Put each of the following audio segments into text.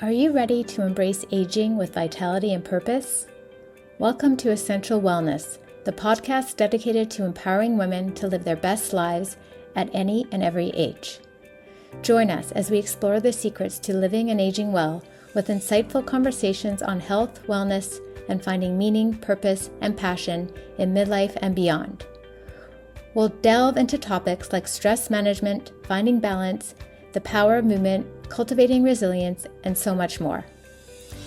Are you ready to embrace aging with vitality and purpose? Welcome to Essential Wellness, the podcast dedicated to empowering women to live their best lives at any and every age. Join us as we explore the secrets to living and aging well with insightful conversations on health, wellness, and finding meaning, purpose, and passion in midlife and beyond. We'll delve into topics like stress management, finding balance, the power of movement, cultivating resilience, and so much more.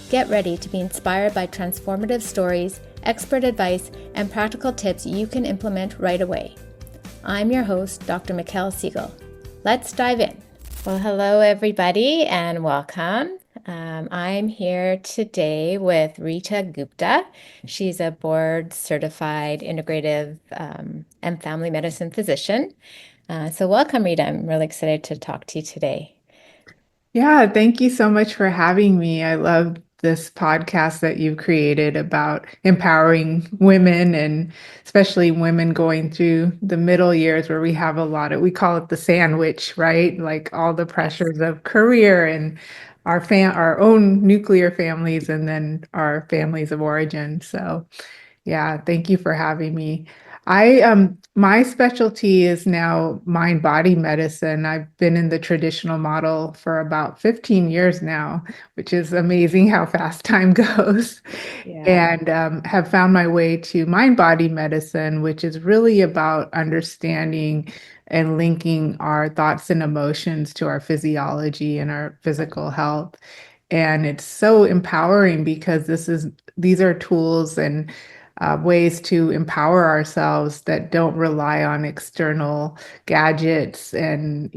Get ready to be inspired by transformative stories, expert advice, and practical tips you can implement right away. I'm your host, Dr. Mikel Segal. Let's dive in. Well, hello, everybody, and welcome. I'm here today with Rita Gupta. She's a board-certified integrative and family medicine physician. So welcome, Rita. I'm really excited to talk to you today. Yeah, thank you so much for having me. I love this podcast that you've created about empowering women and especially women going through the middle years where we have we call it the sandwich, right? Like all the Yes. pressures of career and our own nuclear families and then our families of origin. So yeah, thank you for having me. My specialty is now mind-body medicine. I've been in the traditional model for about 15 years now, which is amazing how fast time goes. Yeah. And have found my way to mind-body medicine, which is really about understanding and linking our thoughts and emotions to our physiology and our physical health. And it's so empowering because these are tools and ways to empower ourselves that don't rely on external gadgets and,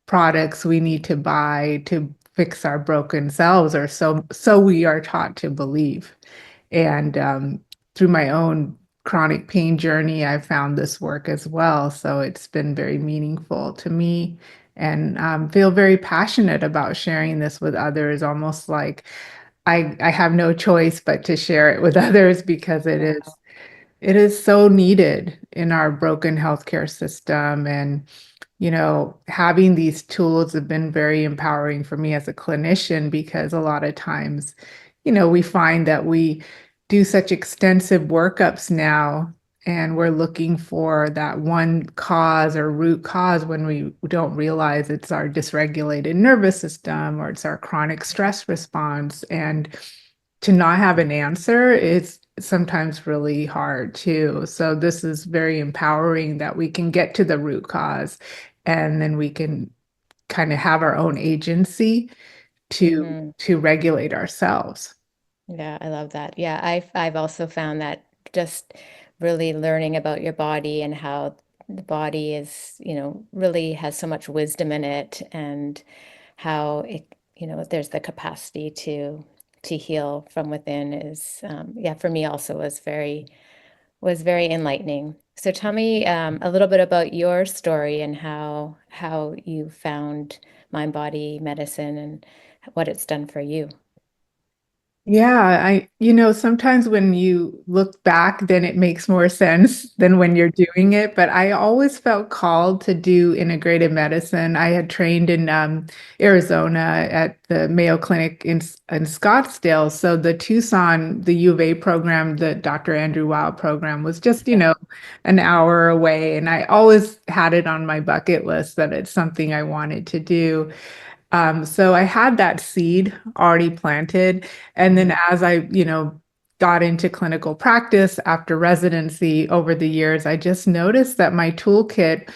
products we need to buy to fix our broken selves, or so we are taught to believe. And through my own chronic pain journey, I found this work as well. So it's been very meaningful to me and feel very passionate about sharing this with others, almost like I have no choice but to share it with others because Wow. it is so needed in our broken healthcare system. And, having these tools have been very empowering for me as a clinician because a lot of times, we find that we do such extensive workups now and we're looking for that one cause or root cause when we don't realize it's our dysregulated nervous system or it's our chronic stress response. And to not have an answer is sometimes really hard too. So this is very empowering that we can get to the root cause and then we can kind of have our own agency to Mm-hmm. to regulate ourselves. Yeah, I love that. Yeah, I've also found that just really learning about your body and how the body is, really has so much wisdom in it and how it, there's the capacity to heal from within is, yeah, for me also was very enlightening. So tell me a little bit about your story and how you found mind body medicine and what it's done for you. Yeah, sometimes when you look back, then it makes more sense than when you're doing it. But I always felt called to do integrative medicine. I had trained in Arizona at the Mayo Clinic in Scottsdale. So the Tucson, the U of A program, the Dr. Andrew Weil program was just, Yeah. an hour away. And I always had it on my bucket list that it's something I wanted to do. So I had that seed already planted. And then Mhm. as I, got into clinical practice after residency over the years, I just noticed that my toolkit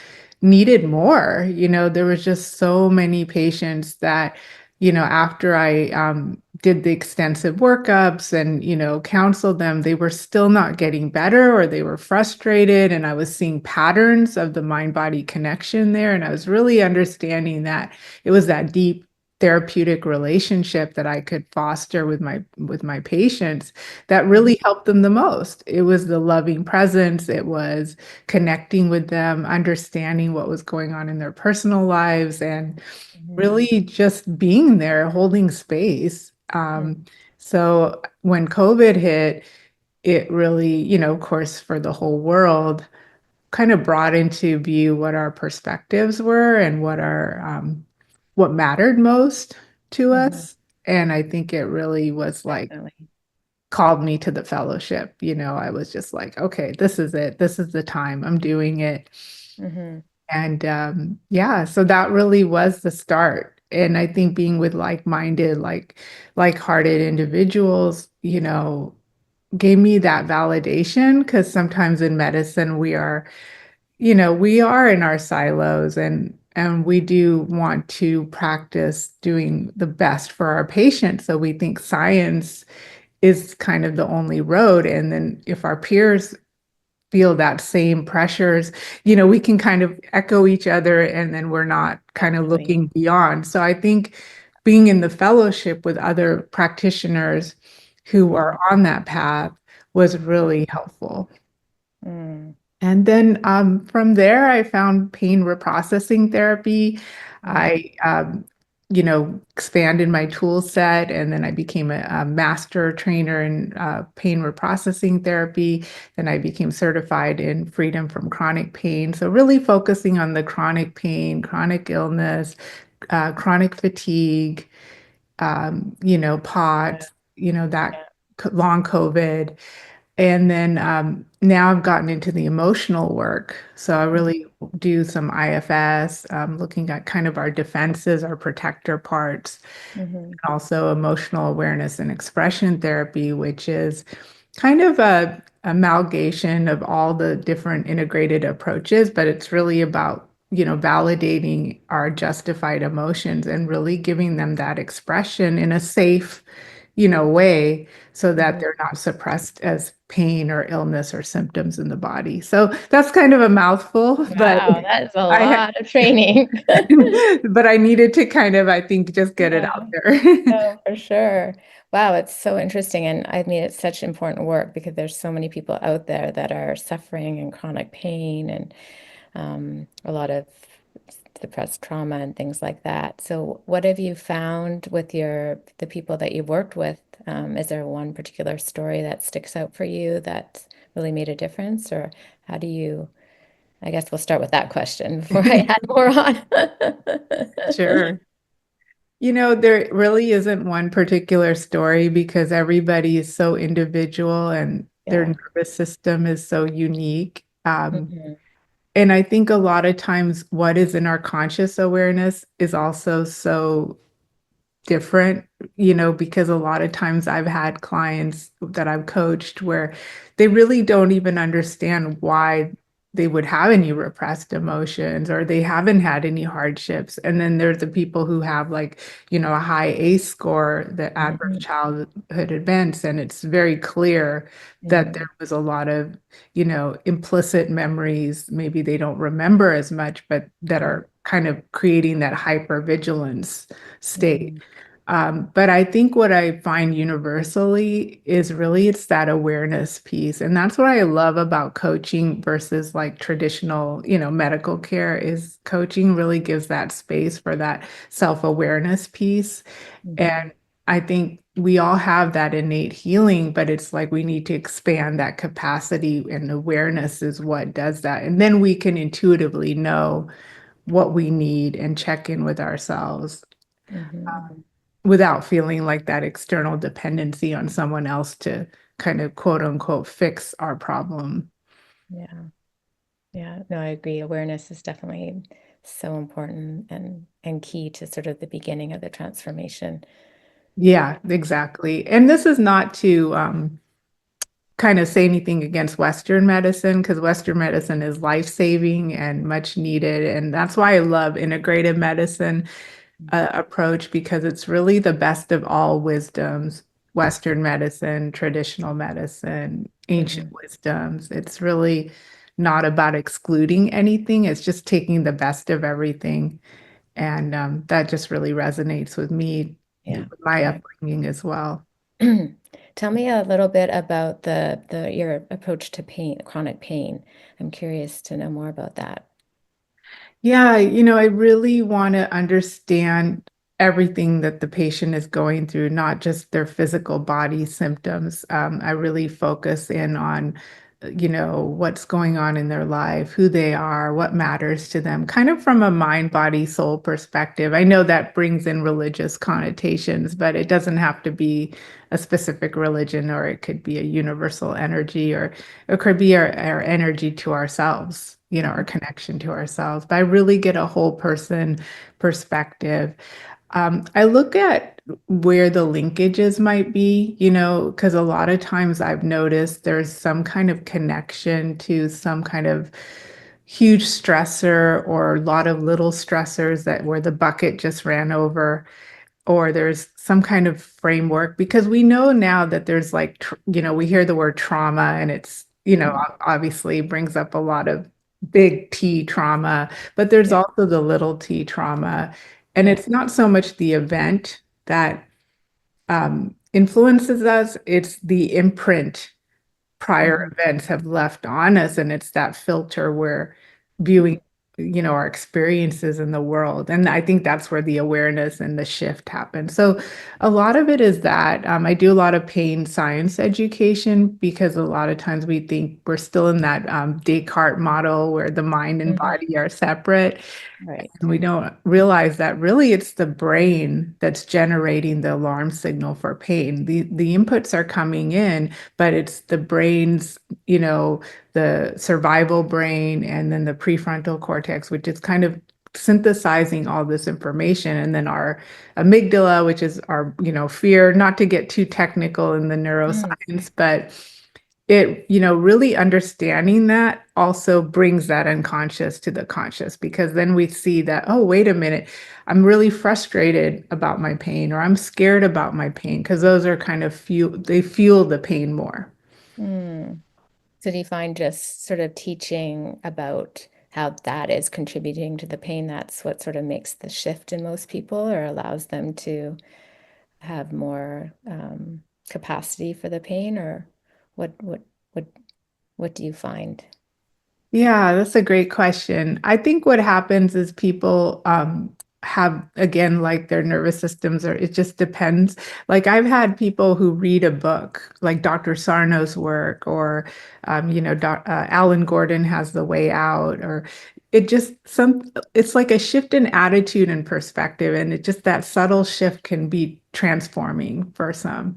needed more. There was just so many patients that, after I did the extensive workups and, counseled them, they were still not getting better or they were frustrated. And I was seeing patterns of the mind-body connection there. And I was really understanding that it was that deep therapeutic relationship that I could foster with my patients that Mhm. really helped them the most. It was the loving presence, it was connecting with them, understanding what was going on in their personal lives, and Mhm. really just being there, holding space. Mhm. So when COVID hit, it really, of course, for the whole world, kind of brought into view what our perspectives were and what mattered most to Mhm. us. And I think it really was like Definitely. called me to the fellowship. I was just like, okay, this is it. This is the time. I'm doing it. Hmm. And yeah, so that really was the start. And I think being with like-minded, like-hearted individuals, gave me that validation because sometimes in medicine we are in our silos and we do want to practice doing the best for our patients. So we think science is kind of the only road. And then if our peers feel that same pressures, we can kind of echo each other and then we're not kind of Definitely. looking beyond. So I think being in the fellowship with other practitioners who are Hmm. on that path was really helpful. Mm. And then from there, I found pain reprocessing therapy. Mm. I expanded my tool set, and then I became a master trainer in pain reprocessing therapy. Then I became certified in freedom from chronic pain. So really focusing on the chronic pain, chronic illness, chronic fatigue, Yeah. POTS, that Yeah. long COVID. And then now I've gotten into the emotional work. So I really do some IFS, looking at kind of our defenses, our protector parts, Hmm. also emotional awareness and expression therapy, which is kind of a amalgamation of all the different integrated approaches, but it's really about, validating our justified emotions and really giving them that expression in a safe, way so that Hmm. they're not suppressed as pain or illness or symptoms in the body. So that's kind of a mouthful, but Wow, that is a I lot of training. but I needed to kind of, I think, just get it Yeah. out there. No, for sure. Wow, it's so interesting. And I mean, it's such important work because there's so many people out there that are suffering in chronic pain and a lot of suppressed trauma and things like that. So, what have you found with the people that you've worked with? Is there one particular story that sticks out for you that really made a difference, or how do you? I guess we'll start with that question before I add more on. Sure. There really isn't one particular story because everybody is so individual and their Yeah. nervous system is so unique. Hmm. And I think a lot of times what is in our conscious awareness is also so different, because a lot of times I've had clients that I've coached where they really don't even understand why they would have any repressed emotions or they haven't had any hardships. And then there's the people who have like, a high ACE score, the adverse Hmm. childhood events, and it's very clear that Hmm. there was a lot of, implicit memories. Maybe they don't remember as much, but that are kind of creating that hypervigilance state. Hmm. But I think what I find universally is really it's that awareness piece. And that's what I love about coaching versus like traditional, medical care is coaching really gives that space for that self-awareness piece. Hmm. And I think we all have that innate healing, but it's like we need to expand that capacity and awareness is what does that. And then we can intuitively know what we need and check in with ourselves Hmm. without feeling like that external dependency on someone else to kind of quote unquote fix our problem. Yeah. Yeah, no, I agree. Awareness is definitely so important and key to sort of the beginning of the transformation. Yeah, exactly. And this is not to kind of say anything against Western medicine because Western medicine is life-saving and much needed. And that's why I love integrative medicine approach because it's really the best of all wisdoms, Western medicine, traditional medicine, ancient Hmm. wisdoms. It's really not about excluding anything. It's just taking the best of everything. And that just really resonates with me, with Yeah, my I upbringing as well. tell me a little bit about the your approach to pain, chronic pain. I'm curious to know more about that. Yeah, I really want to understand everything that the patient is going through, not just their physical body symptoms. I really focus in on what's going on in their life, who they are, what matters to them, kind of from a mind, body, soul perspective. I know that brings in religious connotations, but it doesn't have to be a specific religion, or it could be a universal energy, or it could be our energy to ourselves, our connection to ourselves. But I really get a whole person perspective. I look at where the linkages might be, because a lot of times I've noticed there's some kind of connection to some kind of huge stressor or a lot of little stressors that where the bucket just ran over, or there's some kind of framework, because we know now that there's like, we hear the word trauma, and it's, Mhm. obviously brings up a lot of big T trauma, but there's Yeah. also the little T trauma. And Yeah. it's not so much the event that influences us, it's the imprint prior Mhm. events have left on us, and it's that filter we're viewing, our experiences in the world. And I think that's where the awareness and the shift happens. So a lot of it is that I do a lot of pain science education, because a lot of times we think we're still in that Descartes model where the mind and Mhm. body are separate. Right. And we don't realize that really it's the brain that's generating the alarm signal for pain. The inputs are coming in, but it's the brain's, the survival brain, and then the prefrontal cortex, which is kind of synthesizing all this information. And then our amygdala, which is our, fear, not to get too technical in the Mm. neuroscience, but it, really understanding that also brings that unconscious to the conscious, because then we see that, oh, wait a minute, I'm really frustrated about my pain, or I'm scared about my pain, because those are kind of they fuel the pain more. Mm. So do you find just sort of teaching about how that is contributing to the pain, that's what sort of makes the shift in most people or allows them to have more capacity for the pain, or what what what what do you find? Yeah, that's a great question. I think what happens is people have, again, like their nervous systems, or it just depends. Like I've had people who read a book, like Dr. Sarno's work, or, Alan Gordon has The Way Out, or it's like a shift in attitude and perspective. And it just, that subtle shift can be transforming for some.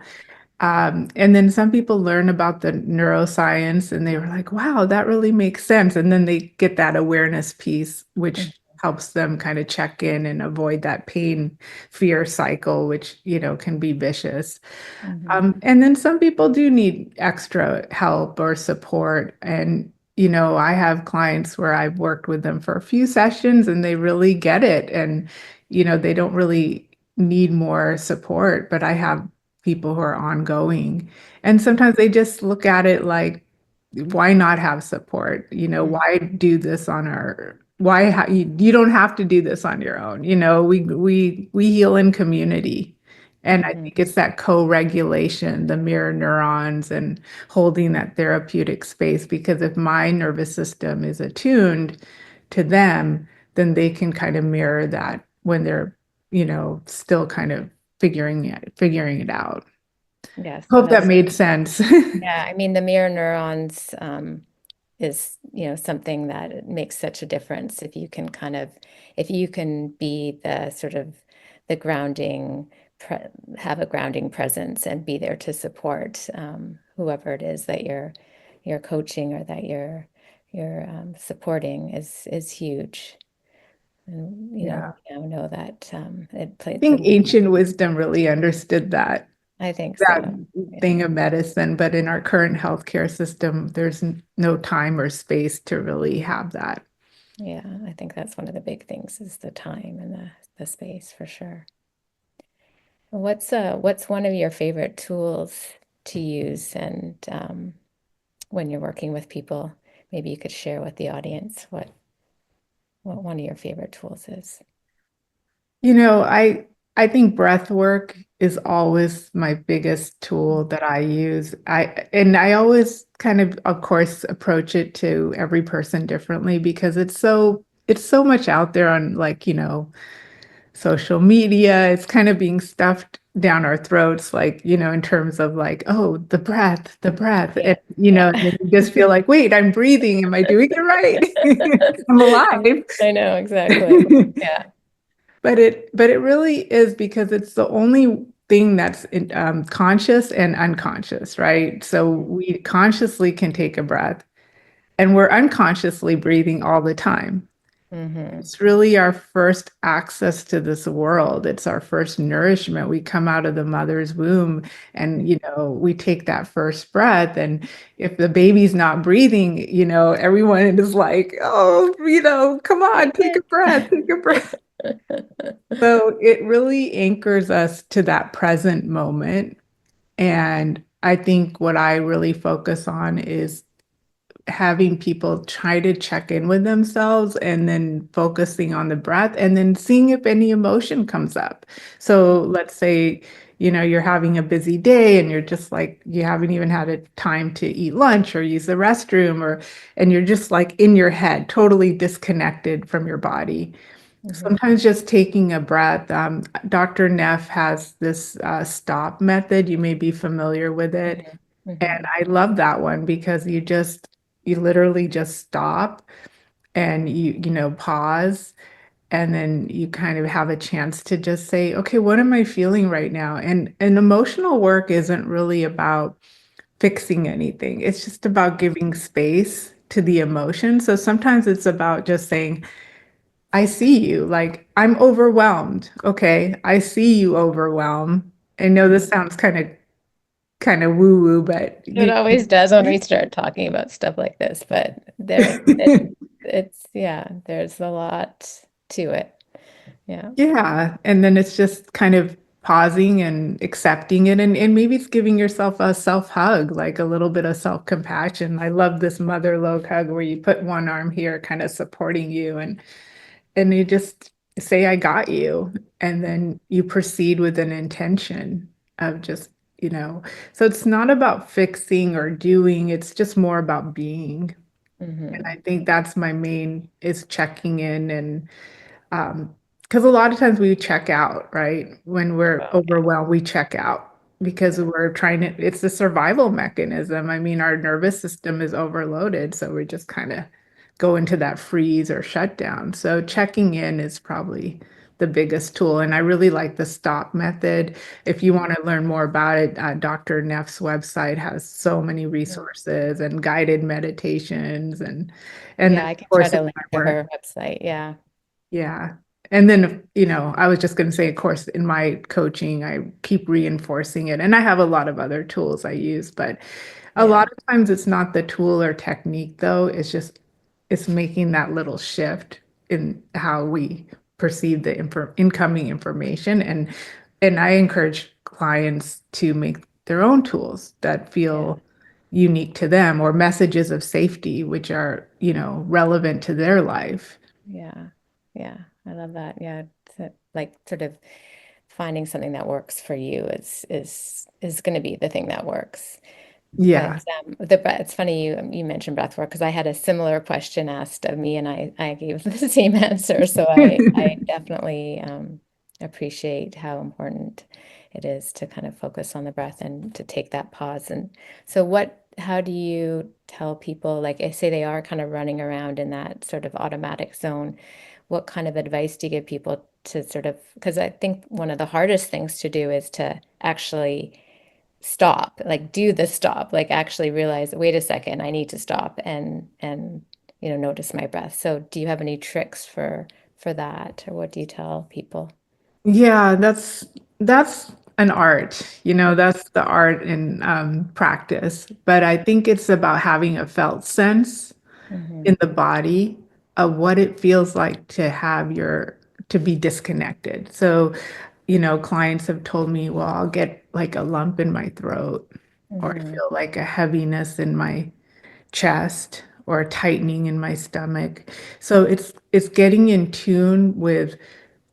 And then some people learn about the neuroscience, and they were like, wow, that really makes sense. And then they get that awareness piece, which helps them kind of check in and avoid that pain fear cycle, which, can be vicious. Mm-hmm. And then some people do need extra help or support. And, I have clients where I've worked with them for a few sessions and they really get it. And, they don't really need more support, but I have people who are ongoing. And sometimes they just look at it like, why not have support? Why do this on our you don't have to do this on your own. We heal in community. And I Mm-hmm. think it's that co-regulation, the mirror neurons, and holding that therapeutic space. Because if my nervous system is attuned to them, then they can kind of mirror that when they're, still kind of figuring it out. Yes, Hope that that's made sense. yeah. I mean, the mirror neurons is, something that it makes such a difference if you can if you can be the sort of the grounding, pre have a grounding presence and be there to support whoever it is that you're coaching or that you're supporting is huge. And Yeah. we now know that it I plays a think ancient wisdom really understood I think that so. Yeah. thing of medicine, but in our current healthcare system, there's no time or space to really have that. Yeah, I think that's one of the big things is the time and the space for sure. What's one of your favorite tools to use and when you're working with people? Maybe you could share with the audience what one of your favorite tools is. I think breath work is always my biggest tool that I use. I always kind of course, approach it to every person differently, because it's so much out there on, like, social media. It's kind of being stuffed down our throats, like, in terms of like, oh, the breath. Yeah. And, Yeah. then you just feel like, wait, I'm breathing. Am I doing it right? I'm alive. I know, exactly. Yeah. But it really is because it's the only thing that's conscious and unconscious, right? So we consciously can take a breath and we're unconsciously breathing all the time. Mm-hmm. It's really our first access to this world. It's our first nourishment. We come out of the mother's womb and, we take that first breath. And if the baby's not breathing, everyone is like, oh, come on, take a breath, take a breath. So it really anchors us to that present moment. And I think what I really focus on is having people try to check in with themselves and then focusing on the breath and then seeing if any emotion comes up. So let's say, you're having a busy day and you're just like, you haven't even had a time to eat lunch or use the restroom and you're just like in your head, totally disconnected from your body. Mm-hmm. Sometimes just taking a breath. Dr. Neff has this stop method. You may be familiar with it. And Mm-hmm. I love that one because you literally just stop and pause. And then you kind of have a chance to just say, okay, what am I feeling right now? And emotional work isn't really about fixing anything. It's just about giving space to the emotion. So sometimes it's about just saying, I see you. Like, I'm overwhelmed. Okay, I see you overwhelmed. I know this sounds kind of woo woo, but It always does when we start talking about stuff like this, but it's yeah, there's a lot to it. Yeah. yeah. And then it's just kind of pausing and accepting it. And maybe it's giving yourself a self hug, like a little bit of self compassion. I love this mother love hug where you put one arm here, kind of supporting you, and you just say, I got you. And then you proceed with an intention of just, so it's not about fixing or doing, it's just more about being. And Mm-hmm. I think that's my main is checking in and because a lot of times we check out, right? When we're Oh, yeah. overwhelmed, we check out because Yeah. we're trying to, it's a survival mechanism. I mean, our nervous system is overloaded, so we just kind of go into that freeze or shutdown. So checking in is probably the biggest tool. And I really like the stop method. If you want to learn more about it, Dr. Neff's website has so many Mhm. resources and guided meditations and then Yeah, I of can try course to in link my to work. her website. Yeah. Yeah. And then, I was just going to say, of course, in my coaching, I keep reinforcing it. And I have a lot of other tools I use, but a Yeah. lot of times it's not the tool or technique, though. It's making that little shift in how we perceive the incoming information. And I encourage clients to make their own tools that Yeah. feel unique to them or messages of safety, which are, relevant to their life. Yeah. Yeah. I love that. Yeah. Like sort of finding something that works for you is going to be the thing that works. But Yeah. it's funny you mentioned breathwork because I had a similar question asked of me and I gave the same answer. So I definitely appreciate how important it is to kind of focus on the breath and to take that pause. And so how do you tell people, like I say they are kind of running around in that sort of automatic zone, what kind of advice do you give people to sort of, because I think one of the hardest things to do is to actually stop, like do the stop, like actually realize, wait a second, I need to stop and notice my breath. So do you have any tricks for that, or what do you tell people? Yeah, that's an art. That's the art in practice. But I think it's about having a felt sense Mm-hmm. in the body of what it feels like to be disconnected. So, clients have told me, well, I'll get like a lump in my throat, or I Mm-hmm. feel like a heaviness in my chest or a tightening in my stomach. So it's getting in tune with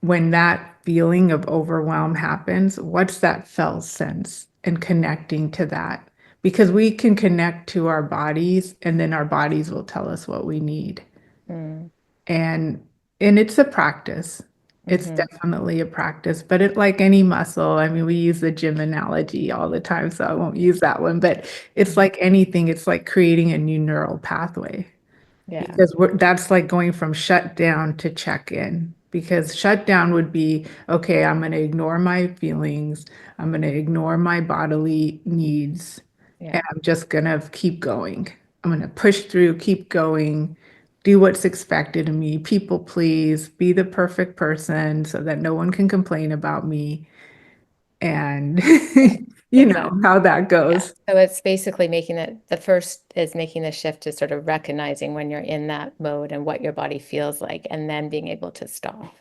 when that feeling of overwhelm happens, what's that felt sense and connecting to that? Because we can connect to our bodies and then our bodies will tell us what we need. Mm-hmm. And and it's a practice. It's Mm-hmm. definitely a practice, but it like any muscle. I mean, we use the gym analogy all the time, so I won't use that one, but it's Mm-hmm. like anything, it's like creating a new neural pathway Yeah. because that's like going from shutdown to check in. Because shutdown would be, okay, I'm going to ignore my feelings, I'm going to ignore my bodily needs, Yeah. and I'm just going to keep going. I'm going to push through, keep going, do what's expected of me, people please, be the perfect person so that no one can complain about me. And Yeah. you know Exactly. how that Yeah. goes. So it's basically making it, the first is making the shift to sort of recognizing when you're in that mode and what your body feels like, and then being able to stop.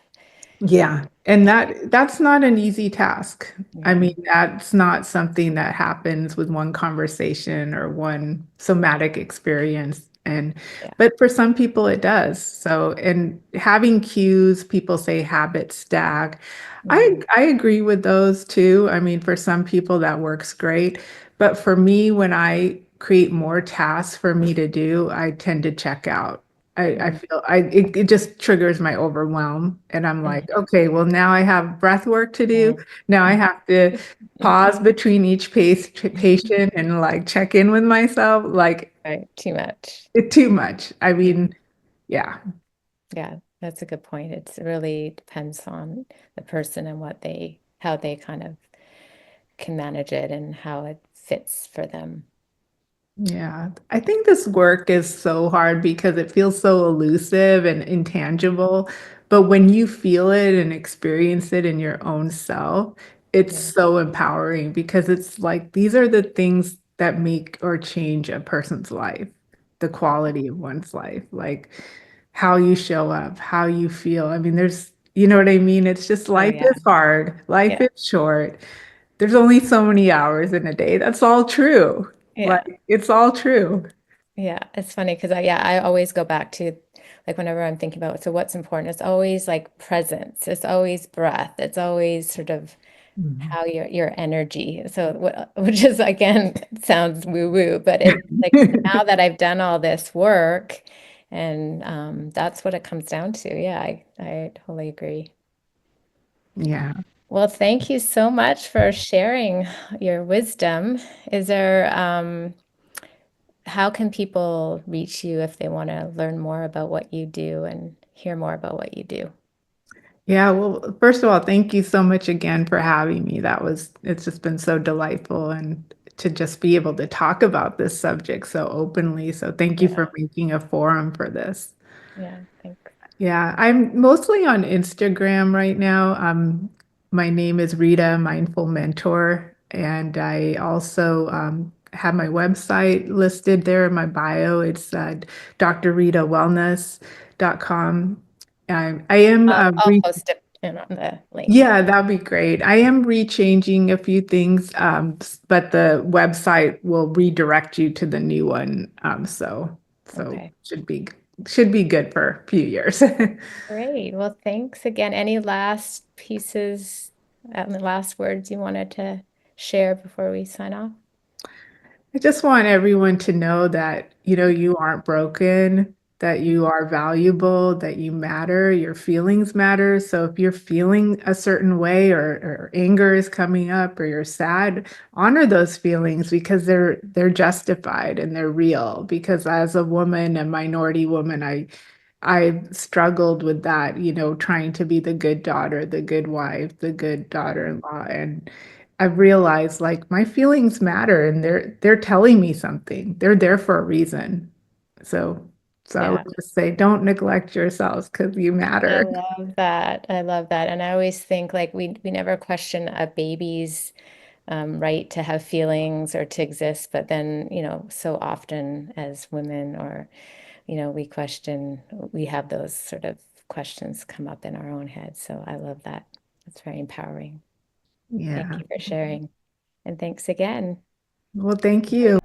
Yeah, and that's not an easy task. I mean, Mm-hmm. that's not something that happens with one conversation or one somatic experience. And Yeah. but for some people it does. So, and having cues, people say habits stack. Mm-hmm. I agree with those too. I mean, for some people that works great, but for me, when I create more tasks for me to do, I tend to check out. I feel it just triggers my overwhelm. And I'm like, Mm-hmm. okay, well, now I have breath work to do. Now I have to Mm-hmm. pause between each patient and like check in with myself. Like Right. Too much. it's too much. I mean, yeah, Yeah, that's a good point. It's really depends on the person and what they, how they kind of can manage it and how it fits for them. yeah. I think this work is so hard because it feels so elusive and intangible. But when you feel it and experience it in your own self, it's Yeah. so empowering because it's like these are the things that make or change a person's life, the quality of one's life, like how you show up, how you feel. I mean, you know what I mean? It's just Oh life yeah. is hard, life Yeah. is short. There's only so many hours in a day. That's all true. Yeah. Like, it's all true. Yeah. It's funny because I always go back to like whenever I'm thinking about so what's important, it's always like presence. It's always breath. It's always sort of Mhm. how your energy. So which is again sounds woo woo, but it like now that I've done all this work and that's what it comes down to. Yeah, I totally agree. Yeah. Well, thank you so much for sharing your wisdom. Is there how can people reach you if they want to learn more about what you do and hear more about what you do? Yeah. Well, first of all, thank you so much again for having me. It's just been so delightful and to just be able to talk about this subject so openly. So thank you Yeah, for making a forum for this. yeah, thanks. Yeah, I'm mostly on Instagram right now. My name is Rita, Mindful Mentor, and I also have my website listed there in my bio. It's drritawellness.com. I am I'll post it in on the link. yeah, that'd be great. I am rechanging a few things, but the website will redirect you to the new one. So Okay. should be good for a few years. Great. Well, thanks again. Any last pieces, the last words you wanted to share before we sign off? I just want everyone to know that, you know, you aren't broken, that you are valuable, that you matter, your feelings matter. So if you're feeling a certain way or anger is coming up or you're sad, honor those feelings because they're justified and they're real. Because as a woman, a minority woman, I struggled with that, you know, trying to be the good daughter, the good wife, the good daughter-in-law. And I've realized like my feelings matter and they're telling me something. They're there for a reason. So so I would Yeah, just say don't neglect yourselves because you I matter. love that. I love that. And I always think like we never question a baby's right to have feelings or to exist, but then, you know, so often as women or, you know, we question, we have those sort of questions come up in our own heads. So I love that. It's very empowering. Thank Yeah. you for sharing. And thanks again. Well, thank you.